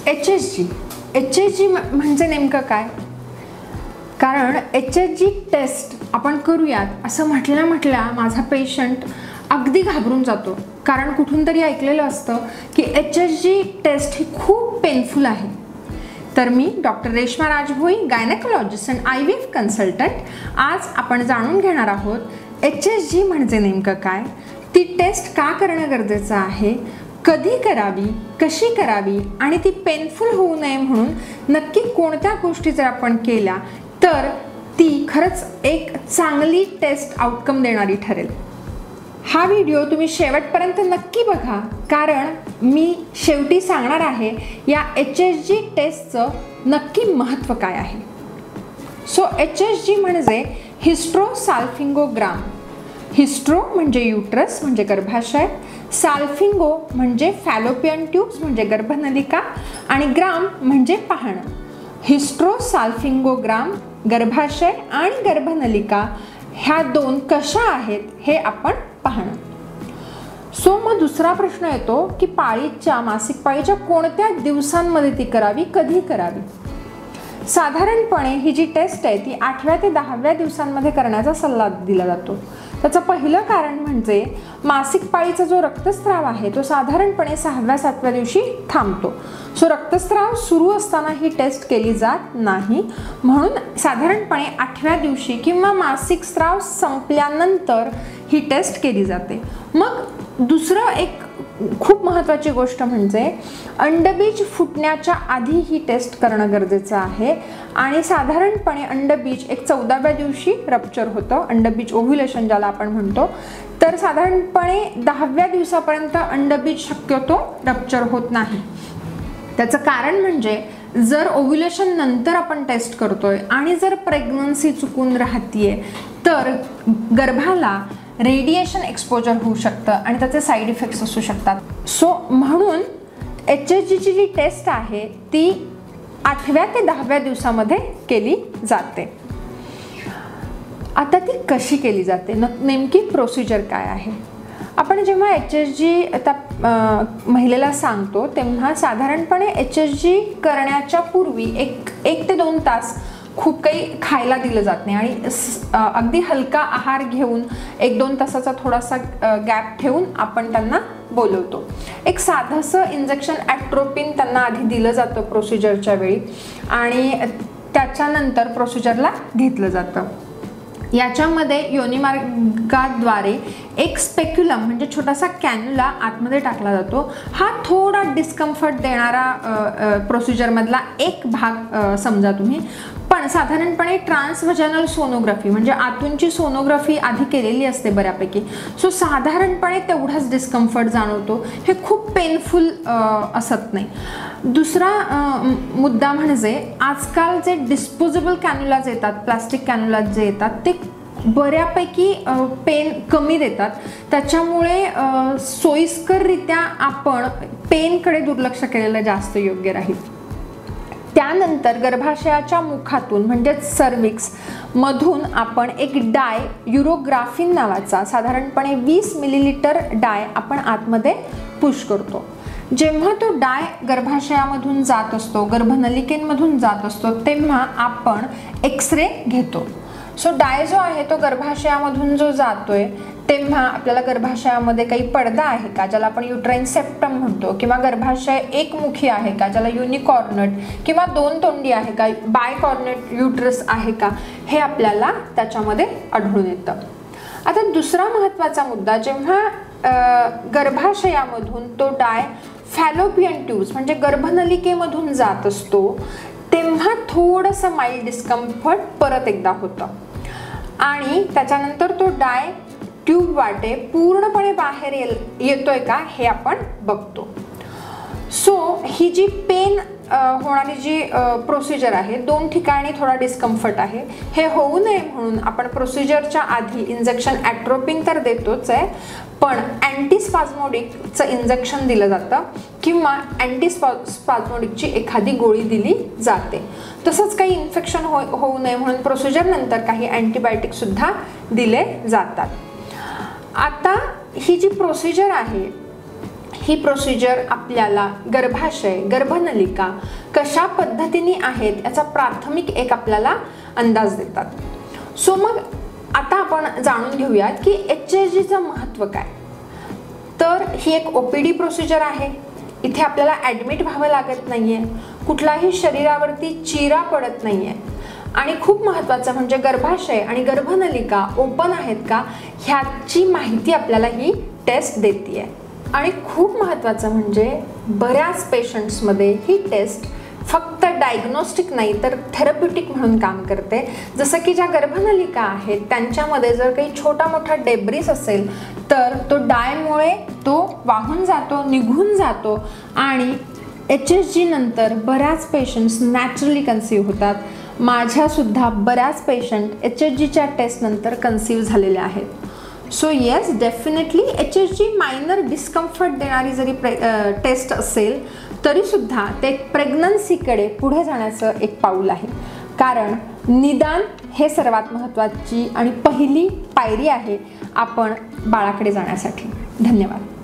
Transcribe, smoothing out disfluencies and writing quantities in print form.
HSG म्हणजे नेमकं काय? कारण HSG टेस्ट आपण करूयात असं म्हटल्या माझा पेशंट अगदी घाबरून जातो, कारण कुठून तरी ऐकलेलं असतं की HSG टेस्ट ही खूप पेनफुल आहे. तर मी doctor Reshma Rajbhoi, gynaecologist and IVF consultant, आज आपण जाणून घेणार आहोत HSG म्हणजे नेमकं काय, ती टेस्ट का करणं गरजेचं आहे, कधी करावी, कशी करावी आणि ती पेनफुल होऊ नये म्हणून नक्की कोणत्या गोष्टी जर आपण केल्या तर ती खरंच एक चांगली टेस्ट आउटकम देणारी ठरेल. हा व्हिडिओ तुम्ही शेवटपर्यंत नक्की बघा, कारण मी शेवटी सांगणार आहे या HSG टेस्टचं नक्की महत्त्व काय आहे. HSG म्हणजे हिस्ट्रोसाल्फिंगोग्राम. हिस्ट्रो म्हणजे युट्रस म्हणजे गर्भाशय, साल्फिंगो म्हणजे फॅलोपियन ट्यूब्स म्हणजे गर्भनलिका आणि ग्राम म्हणजे पाहणं. हिस्ट्रोसाल्फिंगोग्राम, गर्भाशय आणि गर्भनलिका ह्या दोन कशा आहेत हे आपण पाहणं. मग दुसरा प्रश्न येतो की मासिक पाळीच्या कोणत्या दिवसांमध्ये ती करावी, कधी करावी. साधारणपणे ही जी टेस्ट आहे ती 8व्या ते 10व्या दिवसांमध्ये करण्याचा सल्ला दिला जातो. त्याचं पहिलं कारण म्हणजे मासिक पाळीचा जो रक्तस्राव आहे तो साधारणपणे 6व्या-7व्या दिवशी थांबतो. रक्तस्राव सुरू असताना ही टेस्ट केली जात नाही, म्हणून साधारणपणे 8व्या दिवशी किंवा मासिक स्राव संपल्यानंतर ही टेस्ट केली जाते. मग दुसरं एक खूप महत्त्वाची गोष्ट म्हणजे अंडबीज फुटण्याच्या आधी ही टेस्ट करणं गरजेचं आहे आणि साधारणपणे अंडबीज एक 14व्या दिवशी रप्चर होतं, अंडबीज ओव्ह्युलेशन ज्याला आपण म्हणतो. तर साधारणपणे 10व्या दिवसापर्यंत अंडबीज शक्यतो रप्चर होत नाही. त्याचं कारण म्हणजे जर ओव्ह्युलेशन नंतर आपण टेस्ट करतोय आणि जर प्रेग्नन्सी चुकून राहतीये तर गर्भाला रेडिएशन एक्सपोजर होऊ शकतं आणि त्याचे साईड इफेक्ट्स असू शकतात. म्हणून HSGची जी टेस्ट आहे ती 8व्या ते 10व्या दिवसामध्ये केली जाते. आता ती कशी केली जाते, नेमकी प्रोसिजर काय आहे. आपण जेव्हा HSG आता महिलेला सांगतो तेव्हा साधारणपणे HSG करण्याच्या पूर्वी 1 ते 2 तास खूप काही खायला दिलं जात नाही आणि अगदी हलका आहार घेऊन 1-2 तासाचा थोडासा गॅप ठेवून आपण त्यांना बोलवतो. एक साधंसं इंजेक्शन ॲट्रोपिन त्यांना आधी दिलं जातं प्रोसिजरच्या वेळी आणि त्याच्यानंतर प्रोसिजरला घेतलं जातं. याच्यामध्ये योनिमार्गाद्वारे एक स्पेक्युलम म्हणजे छोटासा कॅन्युला आतमध्ये टाकला जातो. हा थोडा डिस्कम्फर्ट देणारा प्रोसिजरमधला एक भाग समजा तुम्ही. पण साधारणपणे ट्रान्सव्हजनल सोनोग्राफी म्हणजे आतूनची सोनोग्राफी आधी केलेली असते बऱ्यापैकी. साधारणपणे तेवढाच डिस्कम्फर्ट जाणवतो, हे खूप पेनफुल असत नाही. दुसरा मुद्दा म्हणजे आजकाल जे डिस्पोजेबल कॅन्युलाज येतात, प्लास्टिक कॅन्युलाज जे येतात ते बऱ्यापैकी पेन कमी देतात. त्याच्यामुळे सोयीस्कररित्या आपण पेनकडे दुर्लक्ष केलेलं जास्त योग्य राहील. त्यानंतर गर्भाशयाच्या मुखातून म्हणजेच सर्विक्स मधून आपण एक डाय, युरोग्राफिन नावाचा साधारणपणे 20 मिलीलिटर डाय आपण आतमध्ये पुश करतो. जेव्हा तो डाय गर्भाशयामधून जात असतो, गर्भनलिकेमधून जात असतो, तेव्हा आपण एक्सरे घेतो. डाय जो आहे तो गर्भाशयामधून जो जातोय तेव्हा आपल्याला गर्भाशयामध्ये काही पडदा आहे का, ज्याला आपण युट्राइन सेप्टम म्हणतो, किंवा गर्भाशय एकमुखी आहे का, ज्याला युनिकॉर्नट, किंवा 2 तोंडी आहे का, बायकॉर्नट युट्रस आहे का, हे आपल्याला त्याच्यामध्ये आढळून येतं. आता दुसरा महत्त्वाचा मुद्दा, जेव्हा गर्भाशयामधून तो डाय फॅलोपियन ट्यूब्स म्हणजे गर्भनलिकेमधून जात असतो तेव्हा थोडंसं माइल्ड डिस्कम्फर्ट परत एकदा होतं आणि त्याच्यानंतर तो डाय ट्यूब वाटे पूर्णपणे बाहेर येतोय का हे आपण बघतो. ही जी पेन होणारी जी प्रोसिजर आहे, 2 ठिकाणी थोडा डिस्कम्फर्ट आहे, हे होऊ नये म्हणून आपण प्रोसिजरच्या आधी इंजेक्शन ॲट्रोपिन तर देतोच आहे, पण अँटीस्पाझमोडिकचं इंजेक्शन दिलं जातं किंवा अँटीस्पाझमोडिकची एखादी गोळी दिली जाते. तसंच काही इन्फेक्शन होऊ नये म्हणून प्रोसिजरनंतर काही ही प्रोसिजर आपल्याला गर्भाशय, गर्भनलिका कशा पद्धतीने आहेत याचा प्राथमिक एक आपल्याला अंदाज देतात। सो मग आता आपण जाणून घेऊयात की HSGचं महत्त्व काय। तर ही एक OPD प्रोसिजर आहे। इथे आपल्याला ॲडमिट व्हावं लागत नाहीये, कुठलाही शरीरावरती चिरा पडत नाहीये आणि खूप महत्त्वाचं म्हणजे गर्भाशय आणि गर्भनलिका ओपन आहेत का ह्याची माहिती आपल्याला ही टेस्ट देते आहे। आणि खूप महत्त्वाचं म्हणजे बऱ्याच पेशंट्समध्ये ही टेस्ट फक्त डायग्नोस्टिक नाही तर थेरप्युटिक म्हणून काम करते। जसं की ज्या गर्भनलिका आहेत त्यांच्यामध्ये जर काही छोटा मोठा डेब्रिस असेल तर तो डायमुळे तो वाहून जातो, निघून जातो आणि HSG नंतर बऱ्याच पेशंट्स नॅचरली कन्सीव्ह होतात। माझ्यासुद्धा बऱ्याच पेशंट HSGच्या टेस्ट नंतर कन्सीव्ह झालेले आहेत। So yes, definitely HSG minor discomfort देणारी जरी टेस्ट असेल तरीसुद्धा ते प्रेग्नन्सीकडे पुढे जाण्याचं एक पाऊल आहे, कारण निदान हे सर्वात महत्त्वाची आणि पहिली पायरी आहे आपण बाळाकडे जाण्यासाठी। धन्यवाद।